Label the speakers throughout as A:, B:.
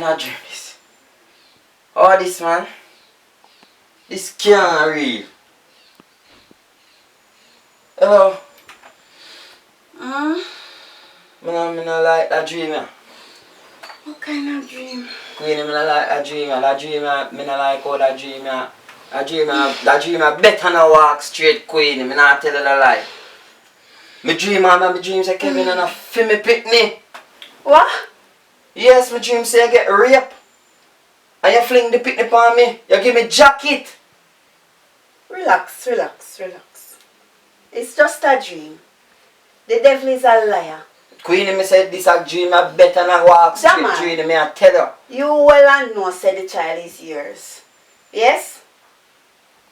A: kind of dream this? Oh, this man. This can't real. Hello. I don't like that dream. Yeah.
B: What kind of dream?
A: Queenie, I don't like that dream. That dream, I don't like all that dream. That dream, I better not walk straight, Queenie. I not tell her the lie. My dream say Kevin and I feel me pick me.
B: What?
A: Yes, my dream say I get raped. And you fling the picnic upon me. You give me jacket.
B: Relax. It's just a dream. The devil is a liar.
A: Queenie, me said this a dream, I better not walk straight dream, me I tell her.
B: You well and know said the child is yours. Yes?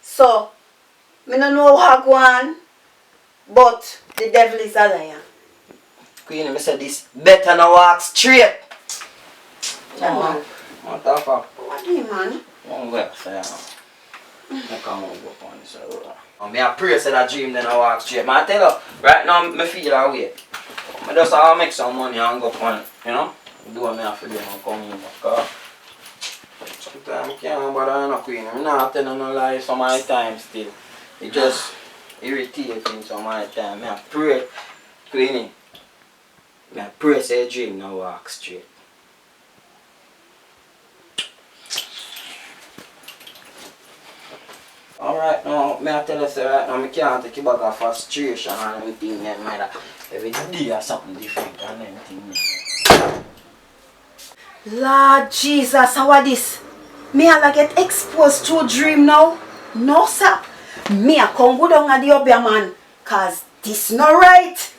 B: So, me don't know how go on, but the devil is a liar.
A: Queenie, me said this better not walk straight.
B: Jamal.
A: What the fuck?
B: What do you man?
A: One way, say I can't go on this road. I pray say that dream then I walk straight. I tell her, right now I feel that way. I just have to make some money and go on it, you know? Do what I have to do and come in. Because sometimes I can't bother no Queen. I'm not telling no lies some of my time still. It just irritating some of my time. I pray, Queenie. I pray say a dream now walk straight. Alright now, I tell you say right now I can't take you back of frustration and everything and every day or something different and everything.
B: Lord Jesus, how are this? Me I get exposed to a dream now? No sir. Me I come go down at the other man. Cause this not right.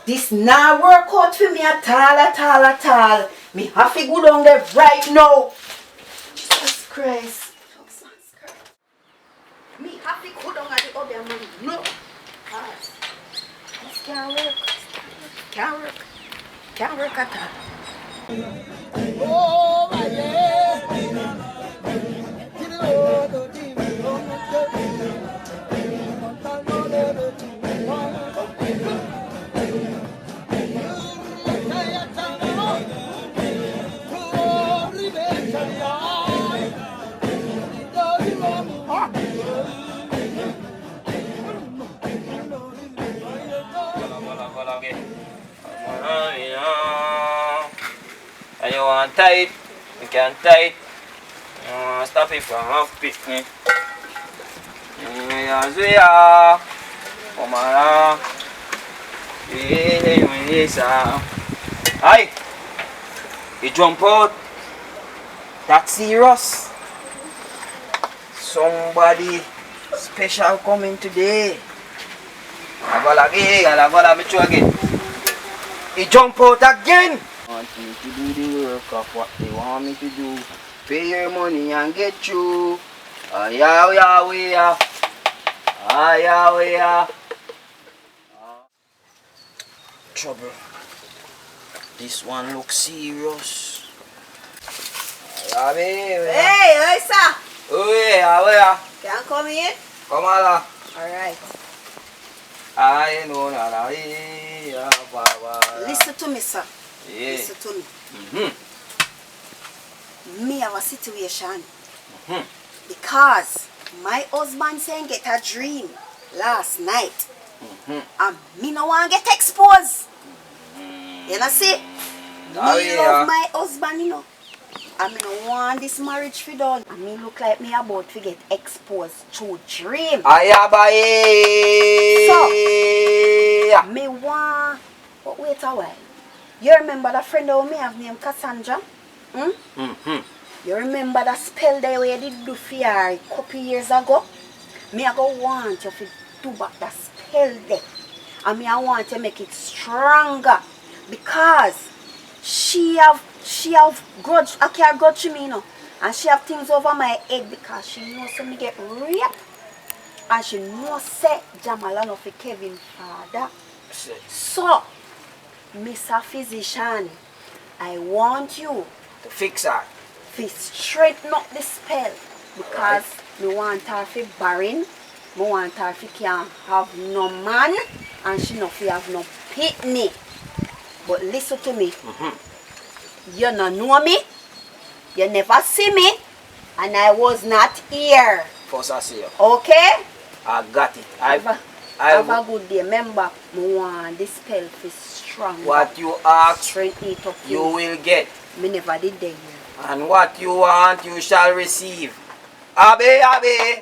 B: This not work out for me at all. Me have to go down there right now. Jesus Christ. Me have to go down at the other man. No. Cause this can't work. Can't work at all. Oh, my
A: And you want tight, you can tight. You want stop it from half picnic. Yes, we are. Come on. Yes, Aye. You jump out. That's serious. Somebody special coming today. I gotta meet you again. He jump out again. Want me to do the work of what they want me to do. Pay your money and get you. Trouble. This one looks serious.
B: Hey, sir.
A: Oh, yeah.
B: Can I come in?
A: Come on.
B: Alright.
A: I know that.
B: Listen to me, sir.
A: Yeah.
B: Listen to me. Me have a situation. Because my husband saying get a dream last night. And me no want get exposed. You know see? Me love my husband, you know. And me no want this marriage to done. And me look like me about to get exposed through dream. So, me want... But wait a while. You remember that friend of me have named Cassandra? You remember that spell there where you did do for her a couple years ago? Me I go want you to do back that spell there. And me I want to make it stronger. Because she have grudge, I can't grudge me, you know. And she have things over my head because she knows so me get raped. And she knows say Jamal and for Kevin father. So, Mr. Physician, I want you
A: to fix her.
B: To straighten up the spell. Because me want her to barren. Me want her to can't have no man. And she no fi have no pitney. But listen to me. You no know me. You never see me, and I was not here.
A: First I see you.
B: Okay?
A: I got it.
B: Have a good day. Remember, I want this spell to strong.
A: What you ask,
B: Strengthen it up.
A: you will get.
B: Me never did that.
A: And what you want, you shall receive. Abe, abe.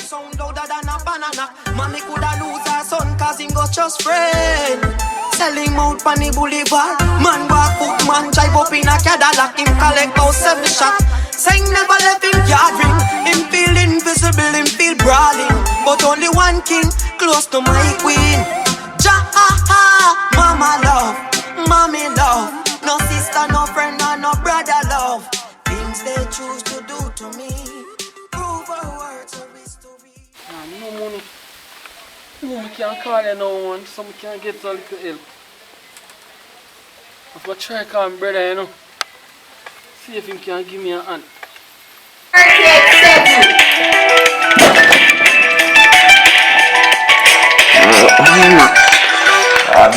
C: Sound louder than a banana. Mommy coulda lose her son cause him got just friend. Selling out on the boulevard. Man walk foot, man drive up in a Cadillac. Him collect out 7 shot. Saying never left him yard ring. Him feel invisible, him feel brawling. But only one king close to my queen. Mama love, mommy love. No sister, no friend, no brother love. Things they choose to do to me. Prove her words are
D: No money. No, I can't call you no one, so I can't get a little help. I'm going to try to call my brother, you know. See if he can give me a hand.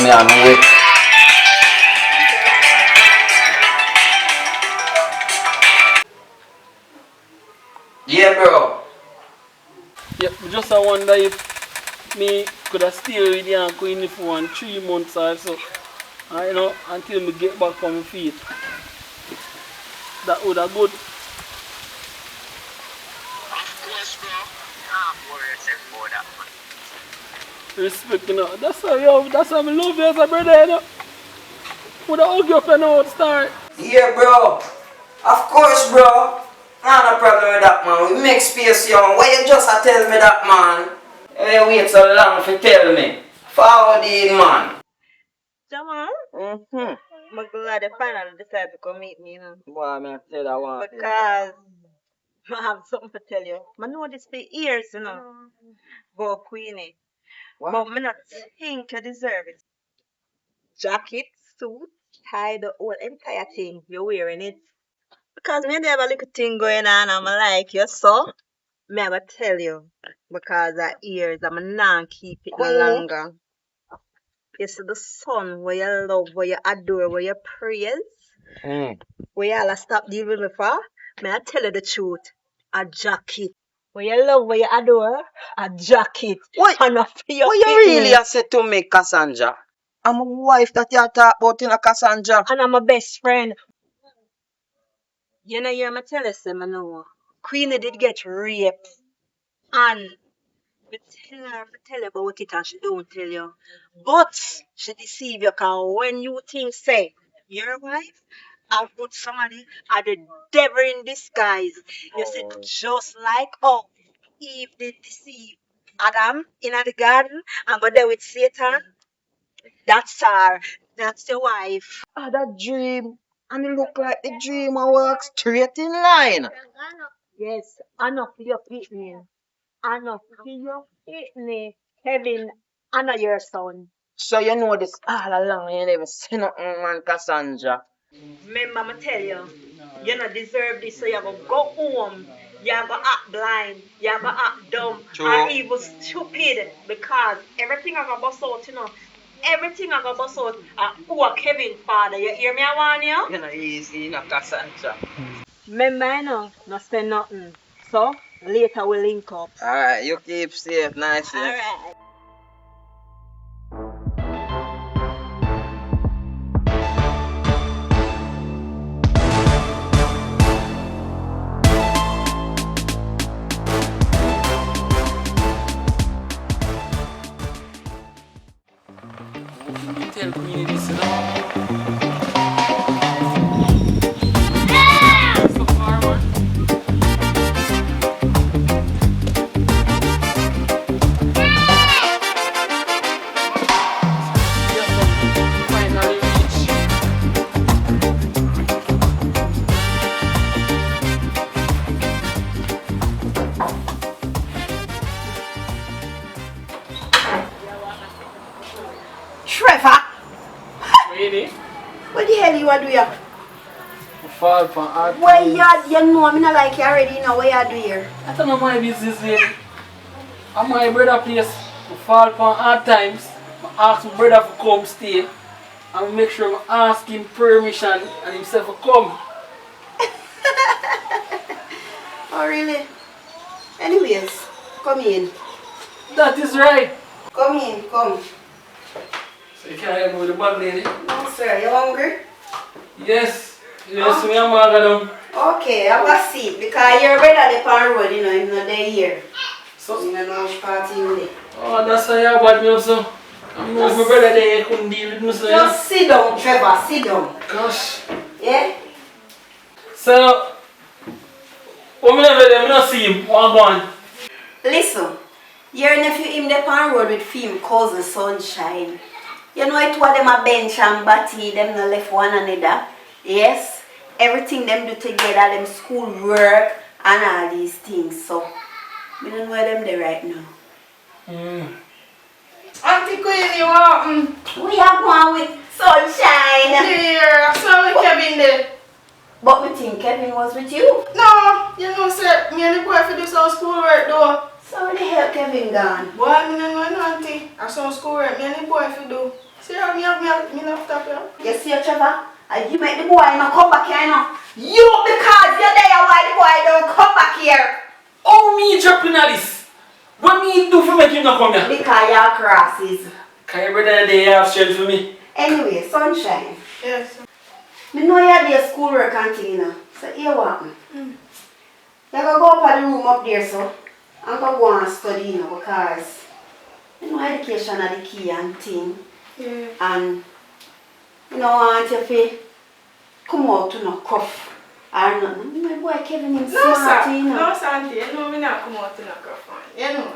A: Me on the way. Yeah, bro.
D: Yeah, just I wonder if me could have stayed with the uncle in for 3 months or so. You know, until me get back on my feet. That would have good.
E: Of course, bro. Can't worry yourself about that, man.
D: Respect, you know. That's how I love you as a brother, you know. Would have hug you up and out start.
A: Yeah, bro. Of course, bro. Not a problem with that, man. We make space, young. Why you just tell me that, man? You wait so long to tell me. Forward in, man.
F: Jamal? I'm glad they finally decided to come meet me, you know.
A: Boy, man, tell that one.
F: Because I have something to tell you. I know this for years, you know. About Queenie.
A: What?
F: But I not think you deserve it. Jacket, suit, tie, the whole entire thing. You're wearing it. Because me have a little thing going on, I'm like you, so me have to tell you. Because of years, I'm not keep it no longer. You see the son where you love, where you adore, where you praise, where you all stop dealing with for, may I tell you the truth, a jacket. Where you love, where you adore, a jacket.
A: What?
F: And a for your
A: What you
F: kidney.
A: really have said to me, Cassandra? I'm a wife that you talk about in a Cassandra.
F: And I'm my best friend. You know, you're my tell you, say, I know. Queenie did get raped. And me tell her about it and she don't tell you. But she deceive you because when you think, say, your wife, I put somebody are the devil in disguise. You said just like how Eve did deceive Adam in the garden and go there with Satan. That's her. That's your wife.
A: Ah, that dream. And it look like the dream I work straight in line.
F: Yes, enough for your kidney. Enough for your kidney. Kevin, Anna your son.
A: So you know this all along, you never say nothing, man, Cassandra.
F: Remember, I tell you, you don't deserve this, so you're going to go home. You're going to act blind. You're going to act dumb.
A: True.
F: Or even stupid. Because everything I'm going to bust out, you know. Everything I'm going to bust out, poor Kevin father. You hear me, I want you?
A: You know, easy, you know, Cassandra.
F: Remember, you know, not spend nothing. So, later we'll link up.
A: Alright, you keep safe, nice.
F: Alright.
D: Tell me this, you know. So far, man.
B: you do here?
D: Fall for hard
B: Why
D: times.
B: you know me not like you already, you know what you do here?
D: I don't know my business, lady. I'm my brother place. I fall for hard times. I ask my brother to come stay. And make sure I ask him permission and himself to come.
B: Oh really? Anyways, come in.
D: That is right.
B: Come in, come.
D: So you can help me with the bag, lady?
B: No sir, you hungry?
D: Yes. Yes, me and Margaret.
B: Okay, have a seat because your brother the pan road, you know, he's not there here.
D: So,
B: You don't know which party you there.
D: oh, that's why you bad me up, so. I know if my brother there couldn't deal with me, so.
B: Just sit down, Trevor, sit down.
D: Gosh.
B: Yeah?
D: So, when I never there, I don't see him. What go on?
B: Listen, your nephew him the pan road with film cousin Sunshine. You know it was them a bench and batty, them no left one another. Yes? Everything them do together, them school work and all these things. So, I don't know where them there right now.
G: Auntie Queen, you want?
B: We have one with Sunshine.
G: Dear, I saw with Kevin there.
B: But we think Kevin was with you.
G: No, you know, sir, me and the boy for do some schoolwork though.
B: So where the hell Kevin gone?
G: Boy, me no know, auntie. I some schoolwork, me and the boy for do. See how me not stop here.
B: You see Trevor? You make the boy not come back here now. You because you're there why the boy don't come back here.
D: Oh, me dropping at this? What me do for make him not come here?
B: Because you're crosses.
D: Can your brother there have strength for me?
B: Anyway, Sunshine.
G: Yes.
B: Me know you're there schoolwork and thing, you know. So here what? You gotta go up at the room up there, so. I'm gonna go and study, you know, because you know education is the key and thing.
G: Yeah.
B: And you know, I want you to come out to no cough or nothing. My boy Kevin is
G: No,
B: smart,
G: sir.
B: you know.
G: No, sir, auntie. You know me not come out to knock off on. You know.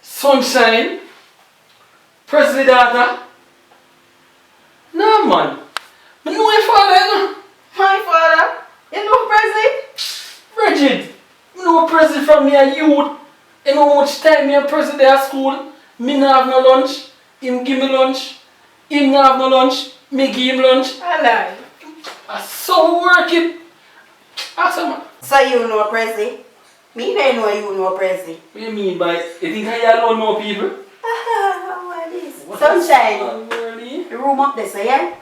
D: Sunshine? Presley daughter? No, man. I know your father, you know.
G: My father. You know Presley?
D: Bridget, I know Presley from me a youth. You know how much time me and Presley there at school? Me not have no lunch. Him give me lunch. Him not have no lunch. Me give him lunch.
G: I lie.
D: I so work it. Ask him.
B: So you know Presley? Me don't know you know Presley.
D: What do you mean by you think I alone know people?
B: What is this? Sunshine. The room up there, so yeah?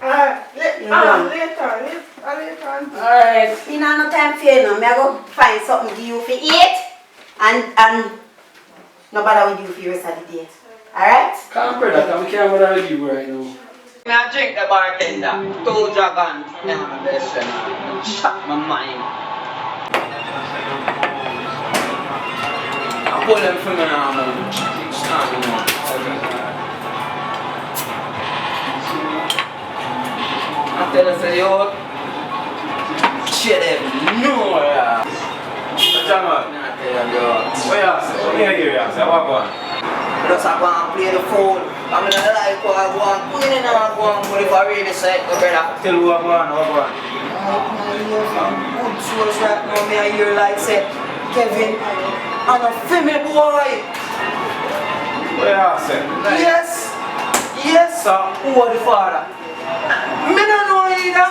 G: Later, auntie.
D: Alright.
B: You know no time for you now. Me I go find something give you for eat and no bother with you for the rest of the day. Alright?
D: Come brother, come can't bother with you right now.
A: I drink the bartender. 2 dragon. Yeah, my best friend. Shut my mind. I pull them from me now, man. Stand me now. I tell her, say, yo, shit, no, yeah.
H: What's up, man?
A: I tell her, yo.
H: What you say? What you hear you say? What go on?
A: I just go and play the phone. I'm gonna like what I go and play and I go and put it for really say, brother.
H: Tell me what go on, what go on?
A: Good source right now, me I hear like say, Kevin, I'm a female boy.
H: What you say?
A: Yes, yes, sir. Who are the father? Me don't know either.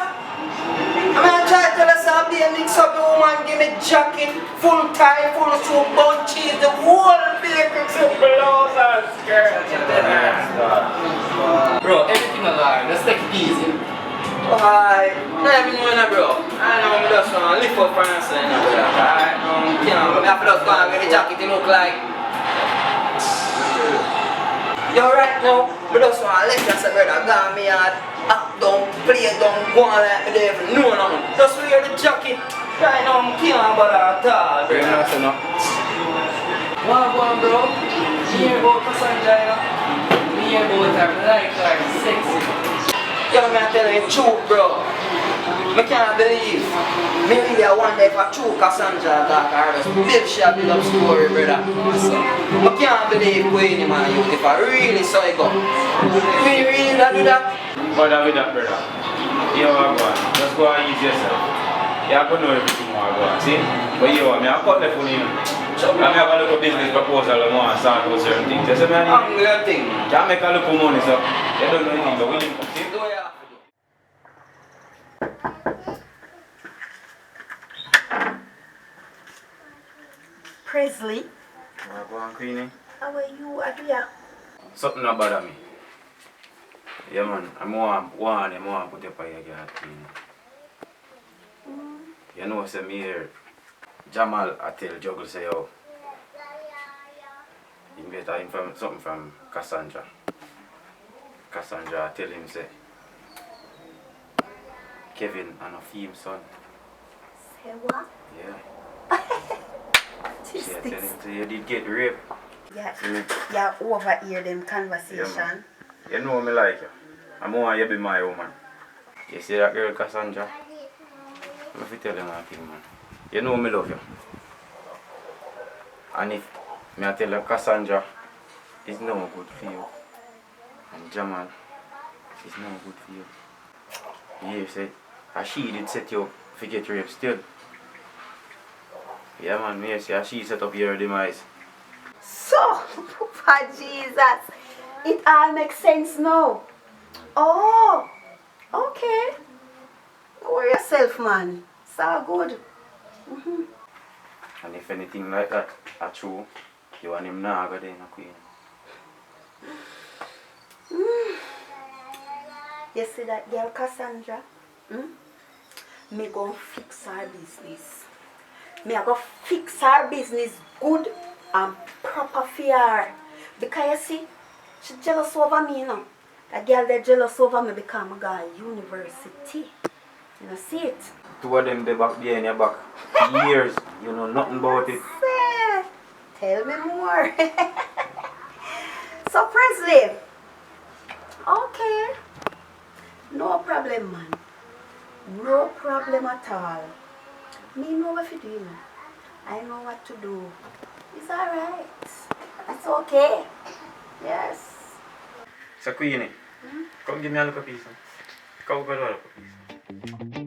A: I'm gonna try to tell us I'll be a mix up the woman, give me jacket, full tie, full suit, bunches, the whole bakery, blouse and skirt.
I: Bro, everything alright, let's take it easy.
A: Alright, let me know, bro. I know I'm just gonna lift up France, you know, brother. Alright, you know, I have to just go and get the jacket to look like. Yo, right now, I just want to let you say, brother, go on me and act down, play down, go on like me don't even know nothing. Just wear the jacket. Right now, I can't bother at all, bro.
H: You know, say no.
I: What go on, bro? Me here about Cassandra, you know? Me here about her, like her, sexy.
A: Yo, me tell you the truth, bro. I can't believe. Me really wonder if a true Cassandra talk her just build she a build up story, brother. So, I can't believe going in my youth if I really saw it go. Me really do that?
H: Bother with that, brother. You know what go on? Just go and ease yourself. You have to know everything what go on, see? But you want me, I cut the phone in. I have a little business proposal and want to start with certain things. You see me?
A: I'm good thing.
H: Can't make a little money, so you don't know anything, but we need to see.
A: Do ya?
B: Presley,
H: Go on, Queenie.
B: how are you at here?
H: Something not bother me. Yeah, man. I'm want put up on your girl, Queenie. You know, say me here, Jamal, I tell Juggle, say, yo, you better inform something from Cassandra. Cassandra, I tell him, say, Kevin and a theme son.
B: Say what?
H: Yeah. She tell him, say, you did get raped.
B: Yeah,
H: See me?
B: yeah, overhear them conversation.
H: Yeah, man. You know me like you. I want you to be my woman. You see that girl Cassandra? Let me tell you one thing, man. You know me love you. And if me I tell you Cassandra, it's no good for you. And Jamal, it's no good for you. You say, and she did set you up to get raped still. Yeah, man, me say, and she set up your demise.
B: So, Papa Jesus, it all makes sense now. Oh, okay. Don't worry yourself, man. It's all good.
H: And if anything like that are true, you and him now go there, no Queen.
B: You see that girl Cassandra? Me gon' fix her business. Me I go fix her business good and proper for her. Because you see, she jealous over me, you know. That girl they jealous over me because I go to university. You know, see it?
H: Two of them they back there in your back. Years, you know nothing about it.
B: Say, tell me more. So Presley, okay. No problem, man. No problem at all. Me know what to do, man. I know what to do. It's alright. It's okay. Yes.
H: So Queenie, come give me a little piece. Come get a little piece.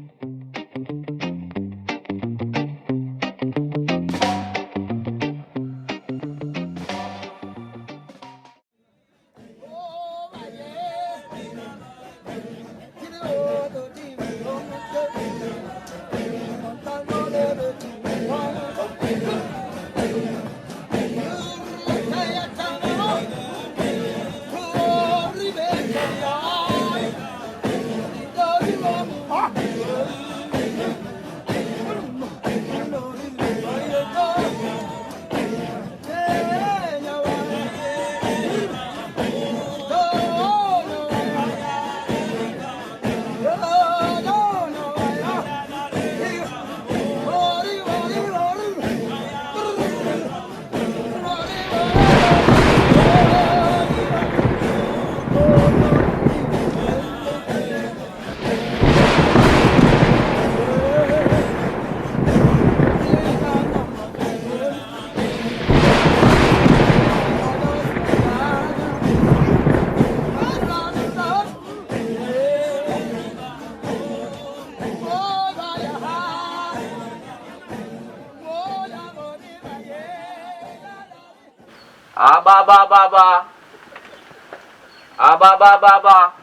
A: Abba.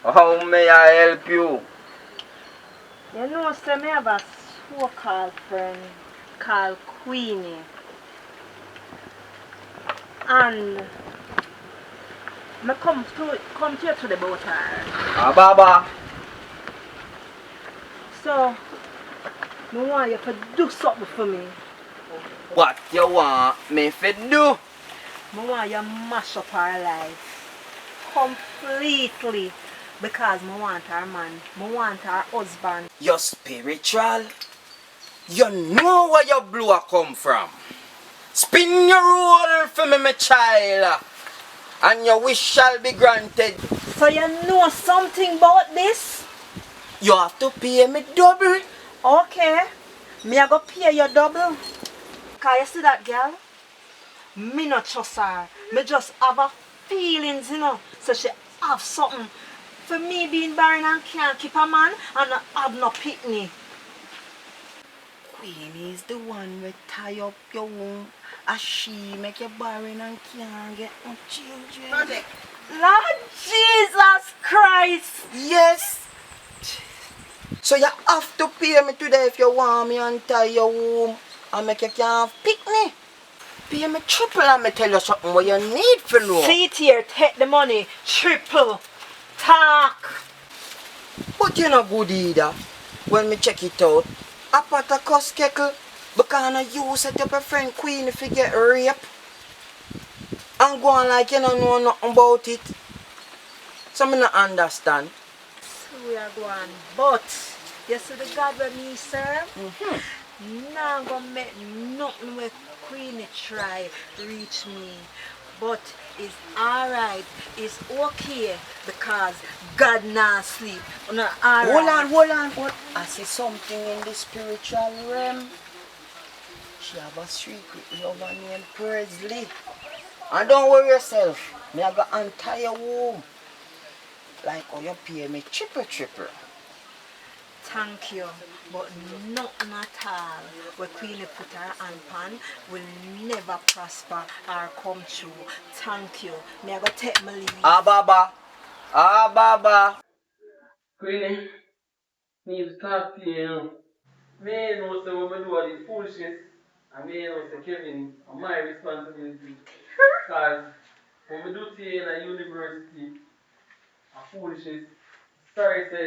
A: How may I help you?
F: You know, say me have a so-called friend called Queenie. And I come to you today about her.
A: Abba.
F: So, I want you to do something for me.
A: What you want me to do?
F: I want you to mash up her life completely. Because I want her man. I want her husband.
A: You're spiritual. You know where your blow come from. Spin your roll for me, my child. And your wish shall be granted.
F: So you know something about this?
A: You have to pay me double.
F: Okay. Me I go pay you double. Because you see that girl? Me not trust her. Me just have a feelings, you know. So she have something. For me being barren and can't keep a man and not have no picnic.
B: Queenie is the one who tie up your womb. As she make you barren and can't get no children.
F: Lord Jesus Christ!
B: Yes. So you have to pay me today if you want me and tie your womb and make you can't pick me.
A: pay me triple and me tell you something what you need for know.
F: See it here, take the money, triple. Talk.
A: But you know good either. When me check it out, a pot of cuss keckle because you set up a friend Queen if you get raped. And go on like you don't know nothing about it. So me not understand.
F: So we are going, but you see the God where me serve? Now gonna make nothing with Queenie try reach me. But it's alright, it's okay because God not sleep. No, alright.
A: Hold on. I see something in the spiritual realm. She have a secret lover named Presley. And don't worry yourself. Me I got entire home. Like how you pay me triple.
F: Thank you, but nothing at all. Where Queenie put her hand pan will never prosper or come true. Thank you. Me I go take my leave.
A: Baba.
D: Queenie, need to talk to you. Me know say what me do are the foolishness. And me know say Kevin are my responsibility. Because what me do to you in a university, a foolishness. Sorry say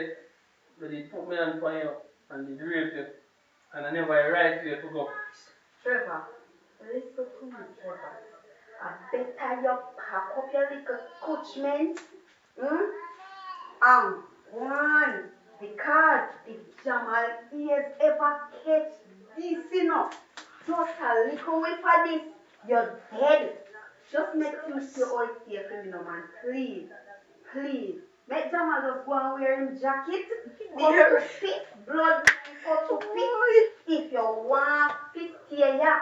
D: that they put me on fire and they rape you. And I never right to you to go.
B: Trevor, listen to me, Trevor. I better you pack up your little coachment. And one, because if Jamal ears ever catch this enough, just a little whiff of this, you're dead. Just make him see all here for me, no man. Please. Make Jamal just go and wear him jacket. Cut to fit, blood cut to fit. If you want fit here, yeah,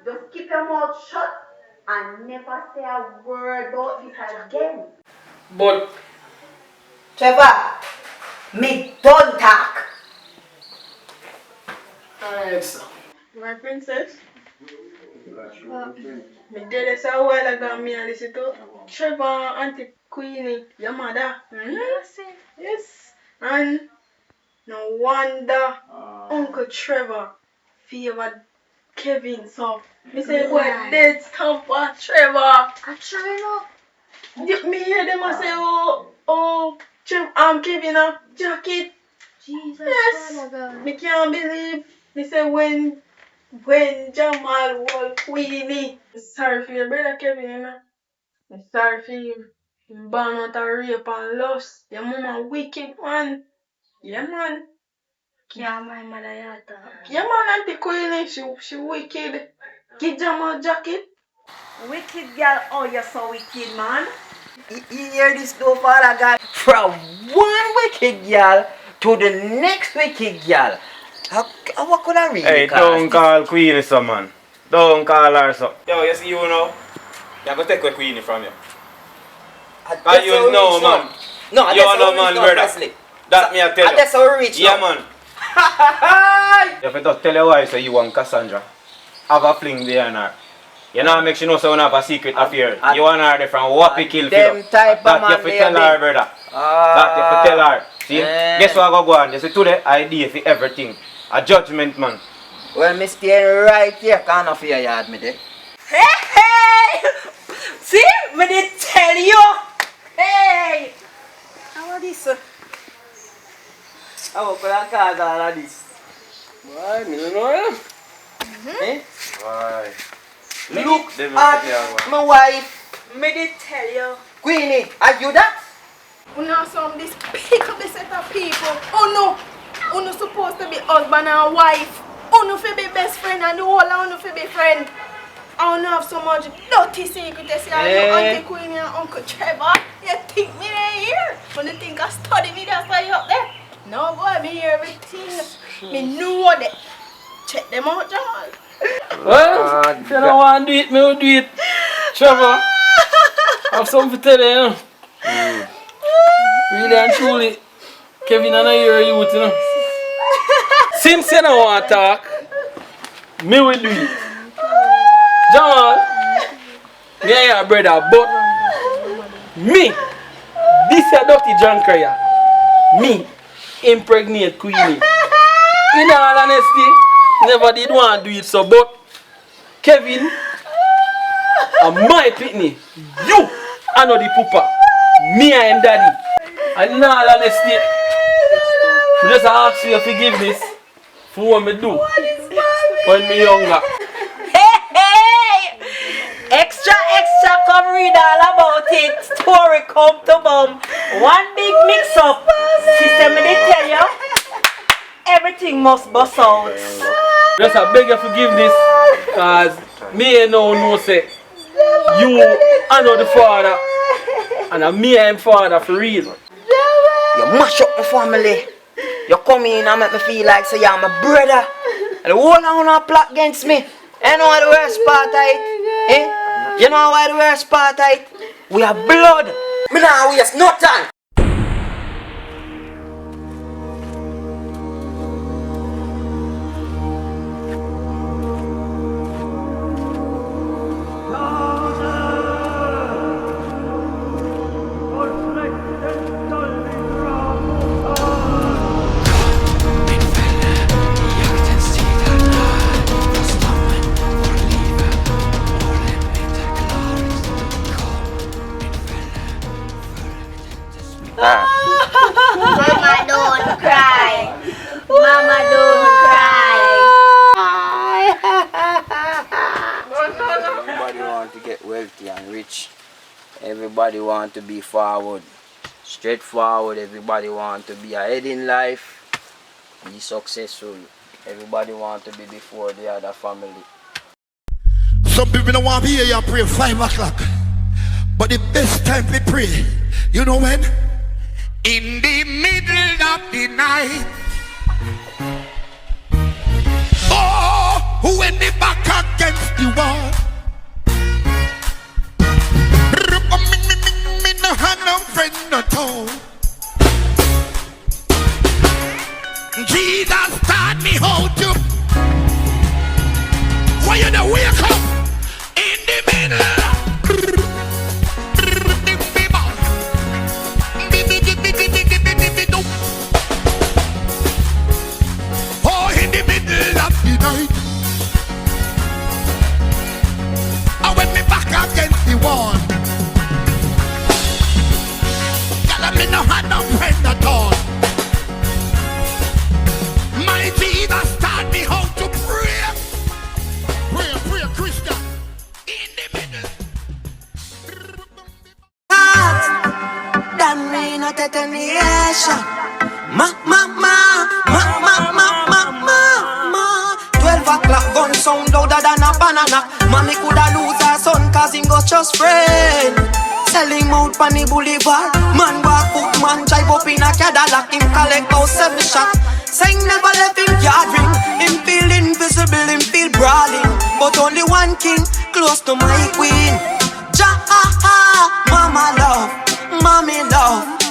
B: just keep your mouth shut and never say a word about this again.
D: But
B: Trevor, me don't talk.
D: alright, sir.
G: My princess. Me did this a while ago, me and listen to Trevor and Auntie Queenie, your mother. Yes. And no wonder Uncle Trevor favored Kevin so. Me say, boy, dead stamp for Trevor. Me hear them a say, Kevin a jacket.
B: Jesus.
G: Yes. Me can't believe. Me say when Jamal was Queenie. Sorry for your brother Kevin, you know. I'm sorry for him. Him born out of rape and lust. Your mama wicked, man. Yeah, man.
B: Yeah, my mother yata.
G: Yeah, man, Auntie Queenie, she wicked. Give Jamal jacket.
F: Wicked girl, oh you're so wicked, man.
A: You hear this though, Father God? From one wicked girl to the next wicked girl. What could I really
H: Hey, don't call Queenie so, man. Don't call her so. Yo, you see you now? You're going to take away Queenie from you. Because you know, man.
A: No, I
H: you are no man, brother. That me I tell you.
A: That's how we reach
H: Yeah,
A: now.
H: man. If I just tell your wife, so you want Cassandra, have a fling there and her. You know, make sure you know so you have a secret affair. You want her there from Wappy Kill for you. That you have to tell her, brother. That you have to tell her. See? Guess what I go on? You see, today, idea for everything. A judgment, man.
A: Well, me stay right here, can't of your yard, me there.
F: Hey! See? Me did tell you. Hey! How are this?
A: How could I cause all of this?
D: Why? Me don't know.
A: Eh?
H: Why?
A: Look
H: Them
A: at my wife,
F: Me did tell you.
A: Queenie. Are you that?
G: You know some this pickle this set of people. Oh no. You supposed to be husband and wife. You fi be best friend and the whole of you fi be friend. I don't have so much dirty secret to say you Auntie Queenie and Uncle Trevor. You think me there here? When you think I study me, that's why you up there. No boy, me hear everything. Me know that. Check them out, Jamal.
D: Well, if you don't want to do it, me will do it. Trevor, I have something to tell you, you know. Really and truly, Kevin and I hear you, you know. Since you don't want to talk, me will do it. Jamal, me and your brother, but me, this is a dirty John Cryer, me impregnate Queenie. In all honesty, never did want to do it so, but Kevin And my pitney, you are not the pooper. Me and him daddy. And in all honesty, I just ask for your forgiveness for what me do when me younger.
F: Hey! Extra, come read all about it. Story come to bum. One big mix up. Sister, me they tell you, everything must bust out.
D: Just I beg your forgiveness, cause me ain't no say you are not the father, and me and father for real.
F: You mash up my family. You come in and make me feel like say you're my brother. And the whole of you plot against me. You know what the worst part of it? Eh? You know why the worst part of it? We are blood. Me nah waste no time.
B: Mama, don't cry. Mama, don't cry.
A: Everybody want to get wealthy and rich. Everybody want to be forward. Straightforward. Everybody want to be ahead in life. Be successful. Everybody want to be before the other family.
J: Some people don't want to be here and pray 5 o'clock. But the best time to pray, you know when? In the middle of the night. Oh, when the back against the wall. Me no have no friend at all. Jesus taught me how to. Why you don't wake up in the middle? Oh, in the middle of the night. I went me back against the wall. Girl, me no had no friend at all. My Jesus taught me how to pray. Pray, Christian. In the middle.
C: That mean a detonation. 12 o'clock gun sound louder than a banana. Mommy coulda lose her son cause him got just friend. Selling out on the boulevard. Man walk up, man drive up in a Cadillac. Him collect out 7 shots. Saying never left him yard ring. Him feel invisible, him feel brawling. But only one king close to my queen. Mama love, mommy love.